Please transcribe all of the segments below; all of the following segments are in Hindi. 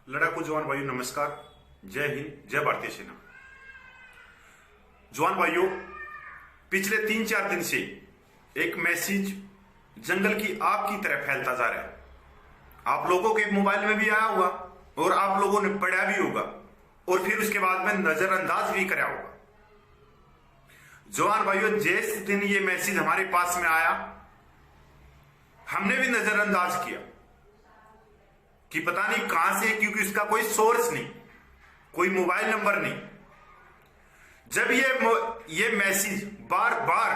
लड़ाकू जवान भाइयों नमस्कार। जय हिंद, जय भारतीय सेना। जवान भाइयों, पिछले 3-4 दिन से एक मैसेज जंगल की आग की तरह फैलता जा रहा है। आप लोगों के मोबाइल में भी आया होगा और आप लोगों ने पढ़ा भी होगा और फिर उसके बाद में नजरअंदाज भी कराया होगा। जवान भाइयों, जिस दिन ये मैसेज हमारे पास में आया, हमने भी नजरअंदाज किया कि पता नहीं कहां से, क्योंकि इसका कोई सोर्स नहीं, कोई मोबाइल नंबर नहीं। जब ये मैसेज बार बार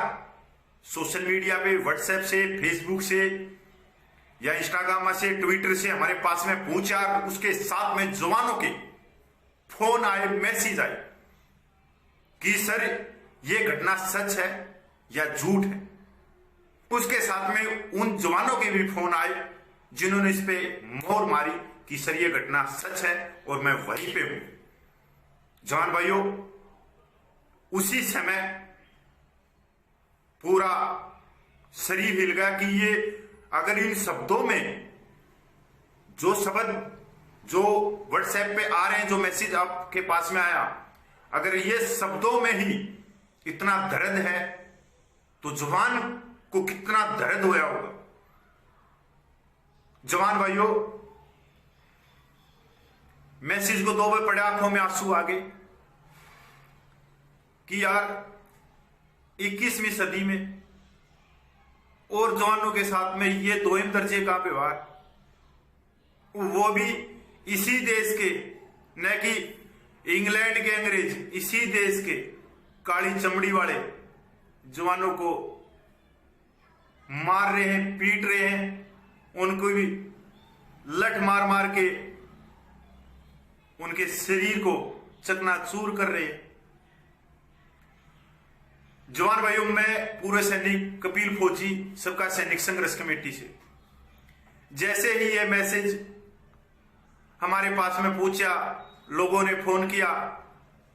सोशल मीडिया पे, व्हाट्सएप से, फेसबुक से या इंस्टाग्राम से, ट्विटर से हमारे पास में पहुंचा, उसके साथ में जवानों के फोन आए, मैसेज आए कि सर ये घटना सच है या झूठ है। उसके साथ में उन जवानों के भी फोन आए जिन्होंने इस पे मोहर मारी कि सर ये घटना सच है और मैं वहीं पे हूं। जवान भाइयों, उसी समय पूरा शरीर हिल गया कि ये अगर इन शब्दों में जो शब्द जो व्हाट्सएप पे आ रहे हैं, जो मैसेज आपके पास में आया, अगर ये शब्दों में ही इतना दर्द है तो जवान को कितना दर्द होया होगा। जवान भाइयों, मैसेज को 2 बार पढ़े, आंखों में आंसू आ गए कि यार 21वीं सदी में और जवानों के साथ में ये दोयम दर्जे का व्यवहार, वो भी इसी देश के, न कि इंग्लैंड के अंग्रेज, इसी देश के काली चमड़ी वाले जवानों को मार रहे हैं, पीट रहे हैं, उनको भी लठ मार मार के उनके शरीर को चकनाचूर कर रहे हैं। जवान भाइयों, मैं पूरे सैनिक कपिल फौजी सबका सैनिक संघर्ष कमेटी से जैसे ही ये मैसेज हमारे पास में पहुंचा, लोगों ने फोन किया,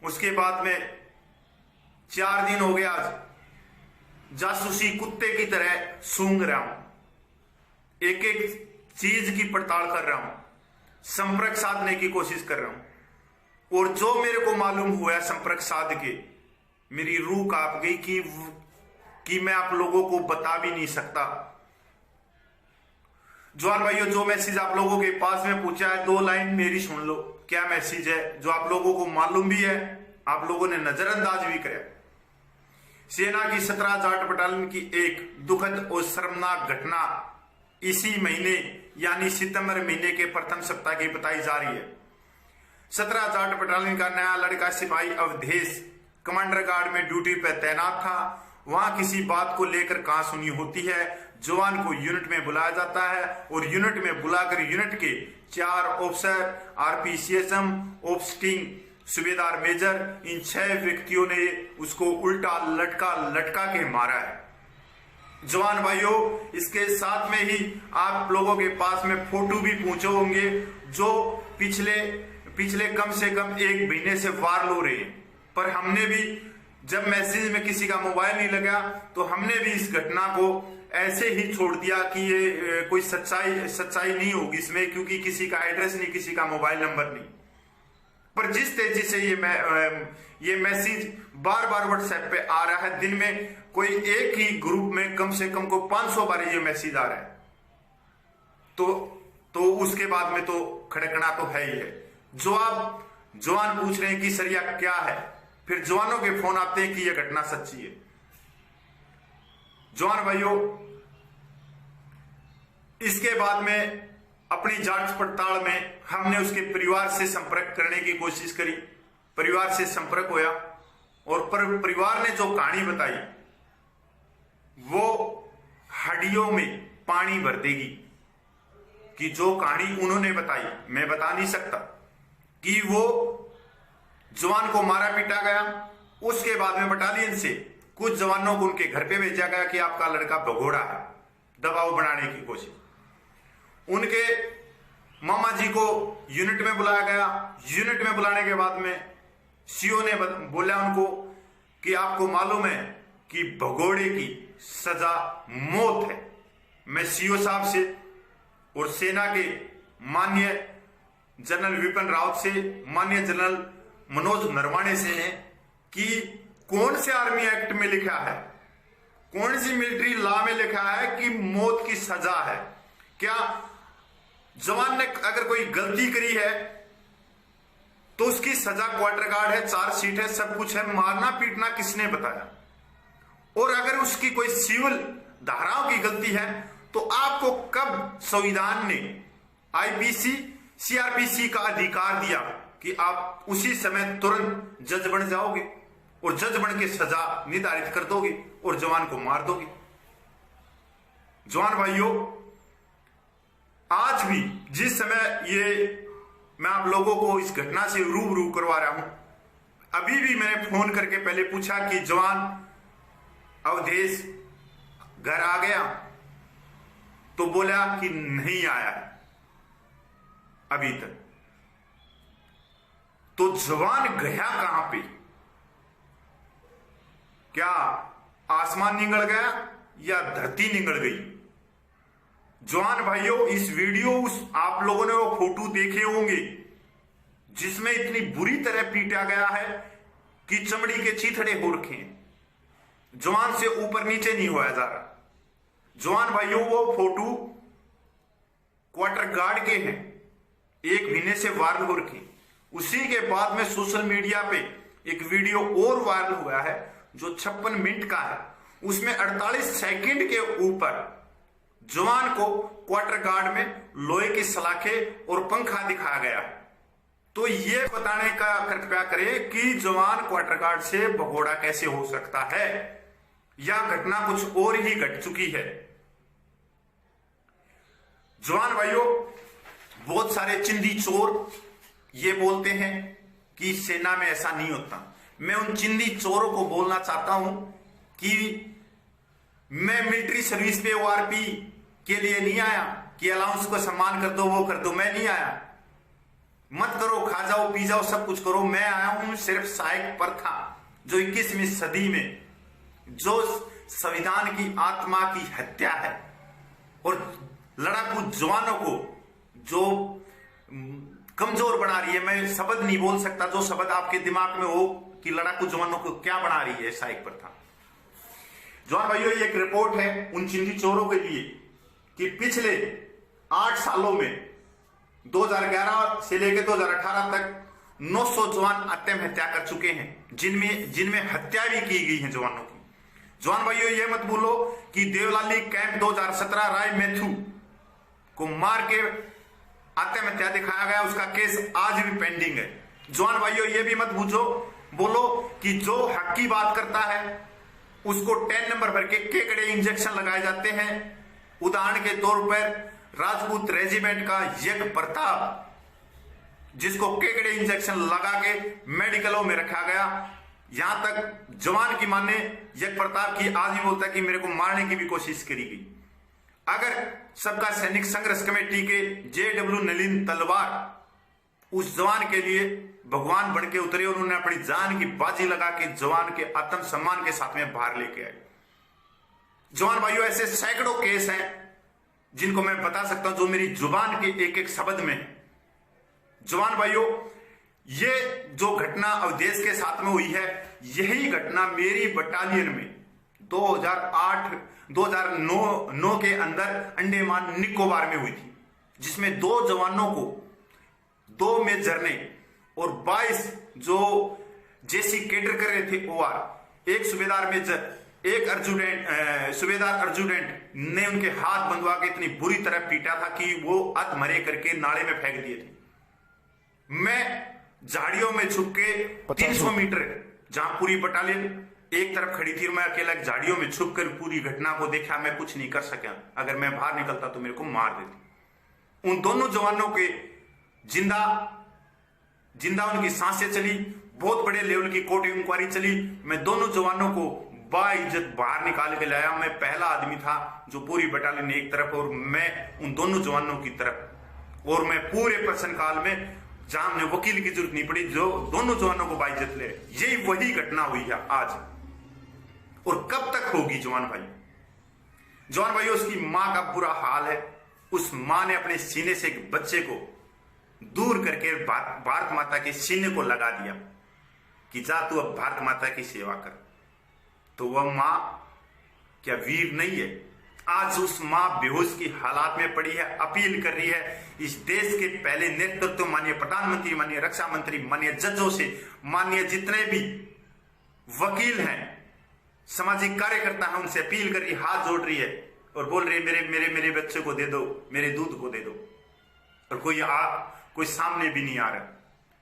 उसके बाद में 4 दिन हो गया आज जासूसी कुत्ते की तरह सूंघ रहा हूं, एक एक चीज की पड़ताल कर रहा हूं, संपर्क साधने की कोशिश कर रहा हूं। और जो मेरे को मालूम हुआ संपर्क साध के, मेरी रूह कांप गई कि मैं आप लोगों को बता भी नहीं सकता। जवान भाइयों, जो मैसेज आप लोगों के पास में पूछा है, 2 लाइन मेरी सुन लो। क्या मैसेज है जो आप लोगों को मालूम भी है, आप लोगों ने नजरअंदाज भी किया। सेना की 17 जाट बटालियन की एक दुखद और शर्मनाक घटना इसी महीने यानी सितंबर महीने के प्रथम सप्ताह की बताई जा रही है। 17 जाट बटालियन का नया लड़का सिपाही अवधेश कमांडर गार्ड में ड्यूटी पर तैनात था। वहां किसी बात को लेकर कहासुनी होती है, जवान को यूनिट में बुलाया जाता है और यूनिट में बुलाकर यूनिट के 4 ऑफिसर, आरपीसीएसएम, ऑफस्टिंग, सूबेदार मेजर, इन 6 व्यक्तियों ने उसको उल्टा लटका के मारा है। जवान भाइयों, इसके साथ में ही आप लोगों के पास में फोटो भी पहुंचे होंगे जो पिछले कम से कम 1 महीने से वार लो रहे हैं। पर हमने भी, जब मैसेज में किसी का मोबाइल नहीं लगा तो हमने भी इस घटना को ऐसे ही छोड़ दिया कि ये कोई सच्चाई नहीं होगी इसमें, क्योंकि किसी का एड्रेस नहीं, किसी का मोबाइल नंबर नहीं। पर जिस तेजी से ये मैसेज बार बार व्हाट्सएप पे आ रहा है, दिन में कोई एक ही ग्रुप में कम से कम को 500 बार ये मैसेज आ रहा है, तो उसके बाद में तो खड़कना तो है ही है। जो आप जवान पूछ रहे हैं कि सर यह क्या है, फिर जवानों के फोन आते हैं कि यह घटना सच्ची है। जवान भाइयों, इसके बाद में अपनी जांच पड़ताल में हमने उसके परिवार से संपर्क करने की कोशिश करी। परिवार से संपर्क होया और परिवार ने जो कहानी बताई वो हड्डियों में पानी भर देगी। कि जो कहानी उन्होंने बताई मैं बता नहीं सकता, कि वो जवान को मारा पीटा गया, उसके बाद में बटालियन से कुछ जवानों को उनके घर पे भेजा गया कि आपका लड़का भगोड़ा है, दबाव बनाने की कोशिश। उनके मामा जी को यूनिट में बुलाया गया। यूनिट में बुलाने के बाद में सीओ ने बोला उनको कि आपको मालूम है कि भगोड़े की सजा मौत है। मैं सीओ साहब से और सेना के माननीय जनरल विपिन रावत से, माननीय जनरल मनोज नरवाणे से है कि कौन से आर्मी एक्ट में लिखा है, कौन सी मिलिट्री लॉ में लिखा है कि मौत की सजा है। क्या जवान ने अगर कोई गलती करी है तो उसकी सजा क्वार्टर गार्ड है, चार्जशीट है, सब कुछ है, मारना पीटना किसने बताया। और अगर उसकी कोई सिविल धाराओं की गलती है तो आपको कब संविधान ने आईपीसी सीआरपीसी का अधिकार दिया कि आप उसी समय तुरंत जज बन जाओगे और जज बन के सजा निर्धारित कर दोगे और जवान को मार दोगे। जवान भाइयों, आज भी जिस समय ये मैं आप लोगों को इस घटना से रूबरू करवा रहा हूं, अभी भी मैंने फोन करके पहले पूछा कि जवान अवधेश घर आ गया, तो बोला कि नहीं आया अभी तक। तो जवान गया कहां पे? क्या आसमान निगल गया या धरती निगल गई? जवान भाइयों, इस वीडियो आप लोगों ने वो फोटो देखे होंगे जिसमें इतनी बुरी तरह पीटा गया है कि चमड़ी के चीथड़े हो रखे हैं, जवान से ऊपर नीचे नहीं होया जा रहा। जवान भाइयों, वो फोटो क्वार्टर गार्ड के हैं, 1 महीने से वायरल हो रखे। उसी के बाद में सोशल मीडिया पे एक वीडियो और वायरल हुआ है जो 56 मिनट का है। उसमें 48 सेकंड के ऊपर जवान को क्वार्टर गार्ड में लोहे की सलाखें और पंखा दिखाया गया। तो ये बताने का कृपया करें कि जवान क्वार्टर गार्ड से भगोड़ा कैसे हो सकता है, या घटना कुछ और ही घट चुकी है। जवान भाइयों, बहुत सारे चिंदी चोर ये बोलते हैं कि सेना में ऐसा नहीं होता। मैं उन चिंदी चोरों को बोलना चाहता हूं कि मैं मिलिट्री सर्विस पे ओआरपी के लिए नहीं आया कि अलाउंस को सम्मान कर दो, वो कर दो। मैं नहीं आया, मत करो, खा जाओ पी जाओ सब कुछ करो। मैं आया हूं सिर्फ सहायक प्रथा जो 21वीं सदी में जो संविधान की आत्मा की हत्या है और लड़ाकू जवानों को जो कमजोर बना रही है। मैं शब्द नहीं बोल सकता जो शब्द आपके दिमाग में हो कि लड़ाकू जवानों को क्या बना रही है सहायक प्रथा। जवान भाइयों, ये एक रिपोर्ट है उन चिंदी चोरों के लिए कि पिछले 8 सालों में 2011 से लेकर 2018 तक 900 जवान आत्महत्या कर चुके हैं, जिनमें हत्या भी की गई है जवानों की। जवान भाइयों, ये मत भूलो कि देवलाली कैंप 2017 राय मैथ्यू को मार के आत्महत्या दिखाया गया, उसका केस आज भी पेंडिंग है। जवान भाइयों, ये भी मत बोलो कि जो हक की बात करता है उसको 10 नंबर भर के केकड़े इंजेक्शन लगाए जाते हैं। उदाहरण के तौर पर राजपूत रेजिमेंट का यज्ञ प्रताप, जिसको केकड़े इंजेक्शन लगा के मेडिकलों में रखा गया। यहां तक जवान की माने यज्ञ प्रताप की आज भी बोलता है कि मेरे को मारने की भी कोशिश करी गई। अगर सबका सैनिक संघर्ष कमेटी के JW नलिन तलवार उस जवान के लिए भगवान बन के उतरे और उन्होंने अपनी जान की बाजी लगा के जवान के आत्म सम्मान के साथ में बाहर लेके आए। जवान भाइयों, ऐसे सैकड़ों केस हैं जिनको मैं बता सकता हूं जो मेरी जुबान के एक एक शब्द में है। जवान भाइयों, ये जो घटना अवधेश के साथ में हुई है, यही घटना मेरी बटालियन में 2009 के अंदर अंडमान निकोबार में हुई थी, जिसमें 2 जवानों को 2 मेजर ने और 22 जो जेसी कैडर कर रहे थे OR, एक सूबेदार मेजर, एक सूबेदार अर्जुडेंट ने उनके हाथ बंधवा के इतनी बुरी तरह पीटा था कि वो अधमरे करके नाले में फेंक दिए थे। मैं झाड़ियों में छुप के 300 मीटर, जहां पूरी बटालियन एक तरफ खड़ी थी, मैं अकेला झाड़ियों में छुप कर पूरी घटना को देखा। मैं कुछ नहीं कर सका, अगर मैं बाहर निकलता तो मेरे को मार देते। उन दोनों जवानों के जिंदा उनकी सांसें चली, बहुत बड़े लेवल की कोर्ट इंक्वायरी चली। मैं दोनों जवानों को बाइज्जत बाहर निकाल के लाया। मैं पहला आदमी था जो पूरी बटालियन एक तरफ और मैं उन दोनों जवानों की तरफ, और मैं पूरे प्रश्न काल में जहां हमने वकील की जरूरत नहीं पड़ी, जो दोनों जवानों को बाइज्जत ले। यही वही घटना हुई है आज, और कब तक होगी जवान भाई? जवान भाई, उसकी मां का बुरा हाल है। उस मां ने अपने सीने से एक बच्चे को दूर करके भारत माता के चिन्ह को लगा दिया कि जा तू अब भारत माता की सेवा कर। तो वह मां क्या वीर नहीं है? आज उस मां बेहोश की हालात में पड़ी है, अपील कर रही है इस देश के पहले नेतृत्व, माननीय प्रधानमंत्री, माननीय रक्षा मंत्री, माननीय जजों से, माननीय जितने भी वकील हैं, सामाजिक कार्यकर्ता हैं, उनसे अपील कर रही, हाथ जोड़ रही है और बोल रही है मेरे मेरे मेरे बच्चे को दे दो, मेरे दूध को दे दो। और कोई सामने भी नहीं आ रहा।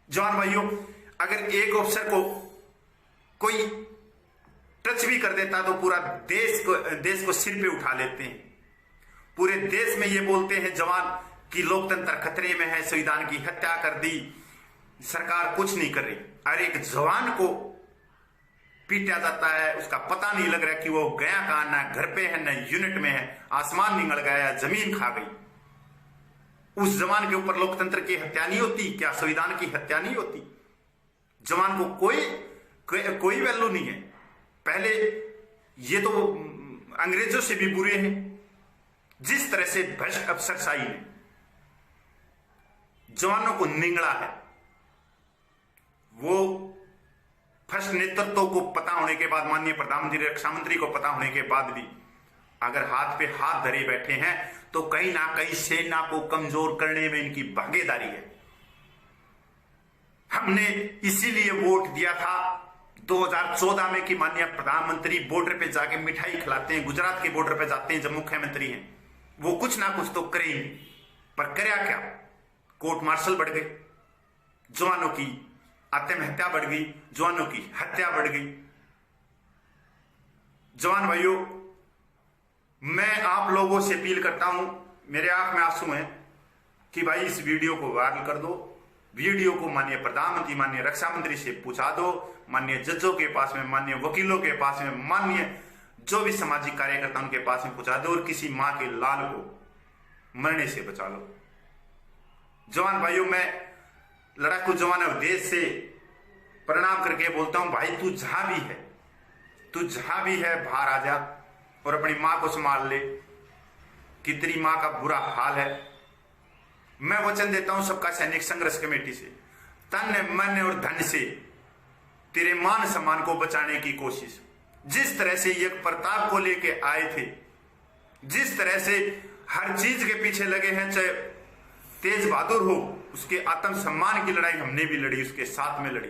जवान भाइयों, अगर एक अफसर को कोई टच भी कर देता तो पूरा देश को सिर पे उठा लेते हैं। पूरे देश में ये बोलते हैं जवान कि लोकतंत्र खतरे में है, संविधान की हत्या कर दी, सरकार कुछ नहीं कर रही। अरे एक जवान को पीटा जाता है, उसका पता नहीं लग रहा कि वो गया कहां, ना घर पे है, ना यूनिट में है, आसमान निगल गया, जमीन खा गई। उस जवान के ऊपर लोकतंत्र की हत्या नहीं होती क्या? संविधान की हत्या नहीं होती? जवान को कोई वैल्यू नहीं है। पहले ये तो अंग्रेजों से भी बुरे हैं। जिस तरह से भ्रष्ट अफसरशाही ने जवानों को निगला है, वो भ्रष्ट नेतृत्व को पता होने के बाद, माननीय प्रधानमंत्री, रक्षा मंत्री को पता होने के बाद भी अगर हाथ पे हाथ धरे बैठे हैं तो कहीं ना कहीं सेना को कमजोर करने में इनकी भागीदारी है। हमने इसीलिए वोट दिया था 2014 में कि माननीय प्रधानमंत्री बॉर्डर पे जाके मिठाई खिलाते हैं, गुजरात के बॉर्डर पे जाते हैं, जब मुख्यमंत्री हैं वो कुछ ना कुछ तो करेंगे। पर करया क्या? कोर्ट मार्शल बढ़ गए, जवानों की आत्महत्या बढ़ गई, जवानों की हत्या बढ़ गई। जवान भाइयों, मैं आप लोगों से अपील करता हूं, मेरे आंख में आंसू हैं कि भाई इस वीडियो को वायरल कर दो। वीडियो को माननीय प्रधानमंत्री, माननीय रक्षा मंत्री से पहुंचा दो, माननीय जजों के पास में, माननीय वकीलों के पास में, माननीय जो भी सामाजिक कार्यकर्ता उनके पास में पहुंचा दो और किसी मां के लाल को मरने से बचा लो। जवान भाइयों, मैं लड़ाकू जवान देश से प्रणाम करके बोलता हूं, भाई तू जहां भी है, तू जहां भी है बाहर आ जा और अपनी मां को संभाल ले कि तेरी मां का बुरा हाल है। मैं वचन देता हूं सबका सैनिक संघर्ष कमेटी से, तन मन और धन से तेरे मान सम्मान को बचाने की कोशिश। जिस तरह से ये प्रताप को लेके आए थे, जिस तरह से हर चीज के पीछे लगे हैं, चाहे तेज बहादुर हो, उसके आत्म सम्मान की लड़ाई हमने भी लड़ी, उसके साथ में लड़ी।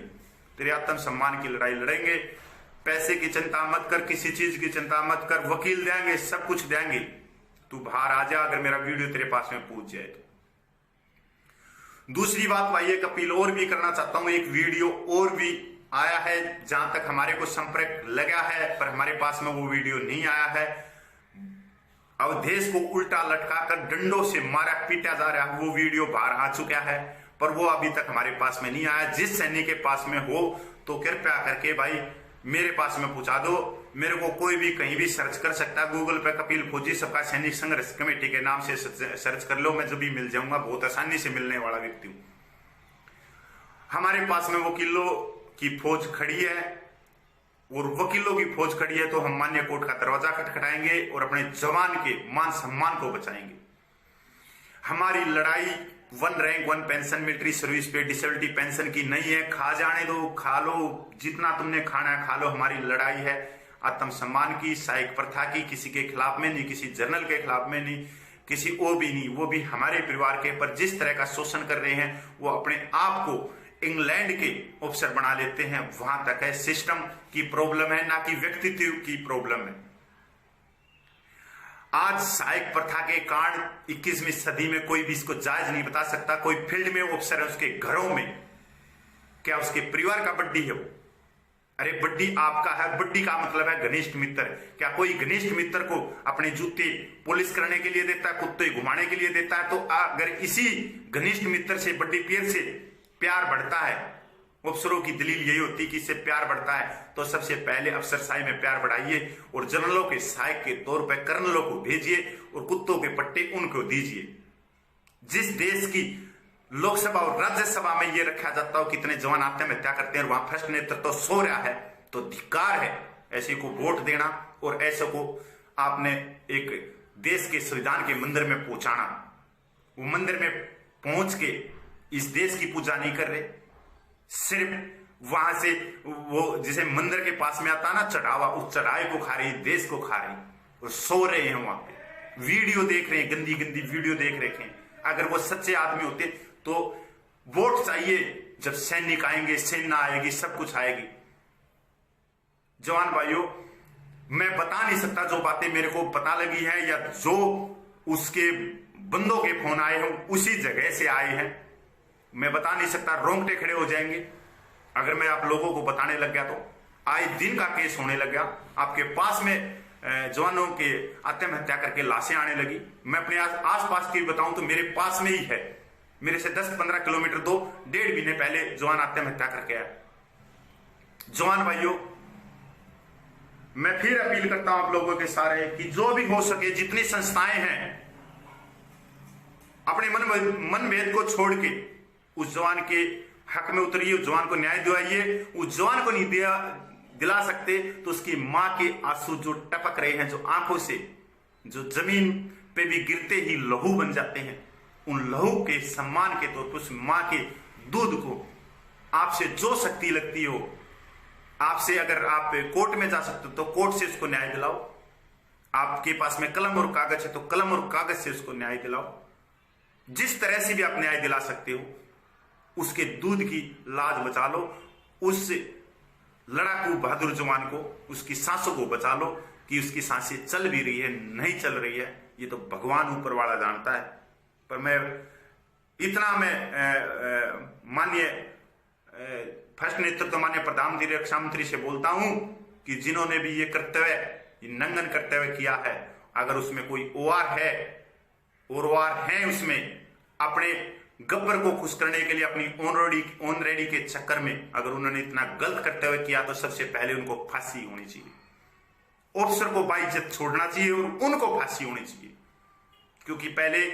तेरे आत्म सम्मान की लड़ाई लड़ेंगे। पैसे की चिंता मत कर, किसी चीज की चिंता मत कर, वकील देंगे, सब कुछ देंगे। तू बाहर आ जा अगर मेरा वीडियो तेरे पास में पहुंच जाए तो। दूसरी बात भाई, एक अपील और भी करना चाहता हूं। एक वीडियो और भी आया है, जहां तक हमारे को संपर्क लगा है, पर हमारे पास में वो वीडियो नहीं आया है। अवधेश को उल्टा लटकाकर डंडों से मारा पीटा जा रहा है, वो वीडियो बाहर आ चुका है, पर वो अभी तक हमारे पास में नहीं आया। जिस सैनिक के पास में हो तो कृपया करके भाई मेरे पास में पहुंचा दो। मेरे को कोई भी कहीं भी सर्च कर सकता है, गूगल पे कपिल फौजी सबका सैनिक संघर्ष कमेटी के नाम से सर्च कर लो, मैं जब भी मिल जाऊंगा, बहुत आसानी से मिलने वाला व्यक्ति हूं। हमारे पास में वकीलों की फौज खड़ी है और वकीलों की फौज खड़ी है, तो हम मान्य कोर्ट का दरवाजा खटखटाएंगे और अपने जवान के मान सम्मान को बचाएंगे। हमारी लड़ाई one rank one pension, military service पे डिसेबिलिटी पेंशन की नहीं है। खा जाने दो, खा लो, जितना तुमने खाना है खा लो। हमारी लड़ाई है आत्म सम्मान की, सहायक प्रथा की, किसी के खिलाफ में नहीं, किसी जर्नल के खिलाफ में नहीं, किसी और भी नहीं, वो भी हमारे परिवार के। पर जिस तरह का शोषण कर रहे हैं वो अपने आप को इंग्लैंड के अफसर बना लेते हैं, वहां तक है। सिस्टम की प्रॉब्लम है, ना कि व्यक्तित्व की प्रॉब्लम है। आज सहायक प्रथा के कारण 21वीं सदी में कोई भी इसको जायज नहीं बता सकता। कोई फील्ड में अफसर है, उसके घरों में क्या उसके परिवार का बड्डी है वो? अरे बड्डी आपका है, बड्डी का मतलब है घनिष्ठ मित्र। क्या कोई घनिष्ठ मित्र को अपने जूते पॉलिश करने के लिए देता है, कुत्ते घुमाने के लिए देता है? तो अगर इसी घनिष्ठ मित्र से, बड्डी पेयर से प्यार बढ़ता है, अफसरों की दलील यही होती कि इससे प्यार बढ़ता है, तो सबसे पहले अफसरशाही में प्यार बढ़ाइए और जनरलों के सहायक के तौर पर कर्नलों को भेजिए और कुत्तों के पट्टे उनको दीजिए। जिस देश की लोकसभा और राज्यसभा में यह रखा जाता हो कितने जवान आत्महत्या करते हैं, वहां भ्रष्ट नेतृत्व सो रहा है, तो धिक्कार है ऐसे को वोट देना और ऐसे को आपने एक देश के संविधान के मंदिर में पहुंचाना। वो मंदिर में पहुंच के इस देश की पूजा नहीं कर रहे, सिर्फ वहां से वो जिसे मंदिर के पास में आता ना चढ़ावा, उस चढ़ावे को खा रही, देश को खा रही और सो रहे हैं वहां पे, वीडियो देख रहे हैं, गंदी गंदी वीडियो देख रहे हैं। अगर वो सच्चे आदमी होते तो वोट चाहिए, जब सैनिक आएंगे, सेना आएगी, सब कुछ आएगी। जवान भाइयों, मैं बता नहीं सकता जो बातें मेरे को पता लगी है या जो उसके बंदों के फोन आए हैं उसी जगह से आए हैं, मैं बता नहीं सकता, रोंगटे खड़े हो जाएंगे अगर मैं आप लोगों को बताने लग गया तो। आए दिन का केस होने लग गया, आपके पास में जवानों के आत्महत्या करके लाशें आने लगी। मैं अपने आसपास की बताऊं तो मेरे पास में ही है, मेरे से 10-15 किलोमीटर 2-1.5 महीने पहले जवान आत्महत्या करके आया। जवान भाइयों, मैं फिर अपील करता हूं आप लोगों के सारे कि जो भी हो सके, जितनी संस्थाएं हैं, अपने मन भेद को छोड़ के उस जवान के हक में उतरिए, उस जवान को न्याय दिलाइए। उस जवान को नहीं दिला सकते तो उसकी मां के आंसू जो टपक रहे हैं, जो आंखों से, जो जमीन पे भी गिरते ही लहू बन जाते हैं, उन लहू के सम्मान के तौर पर उस मां के दूध को आपसे जो शक्ति लगती हो, आपसे अगर आप कोर्ट में जा सकते हो तो कोर्ट से उसको न्याय दिलाओ। आपके पास में कलम और कागज है तो कलम और कागज से उसको न्याय दिलाओ। जिस तरह से भी आप न्याय दिला सकते हो, उसके दूध की लाज बचा लो, उस लड़ाकू बहादुर जवान को, उसकी सांसों को बचा लो कि उसकी सांसें चल भी रही है, नहीं चल रही है, ये तो भगवान ऊपर वाला जानता है। पर मैं इतना माननीय फर्स्ट नेतृत्व माननीय प्रधानमंत्री रक्षा मंत्री से बोलता हूं कि जिन्होंने भी ये कर्तव्य, ये नंगन कर्तव्य किया है, अगर उसमें कोई ओआर है और ओआर है उसमें अपने गब्बर को खुश करने के लिए, अपनी ऑन रेडी के चक्कर में अगर उन्होंने इतना गलत कर्तव्य किया तो सबसे पहले उनको फांसी होनी चाहिए। ऑफिसर को बाइज्जत छोड़ना चाहिए और उनको फांसी होनी चाहिए, क्योंकि पहले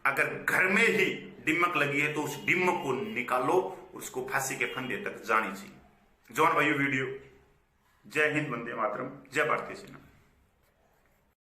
अगर घर में ही दिमक लगी है तो उस दिमक को निकालो, उसको फांसी के फंदे तक जानी चाहिए। जवान भाइयों, वीडियो जय हिंद, वंदे मातरम, जय भारतीय सेना।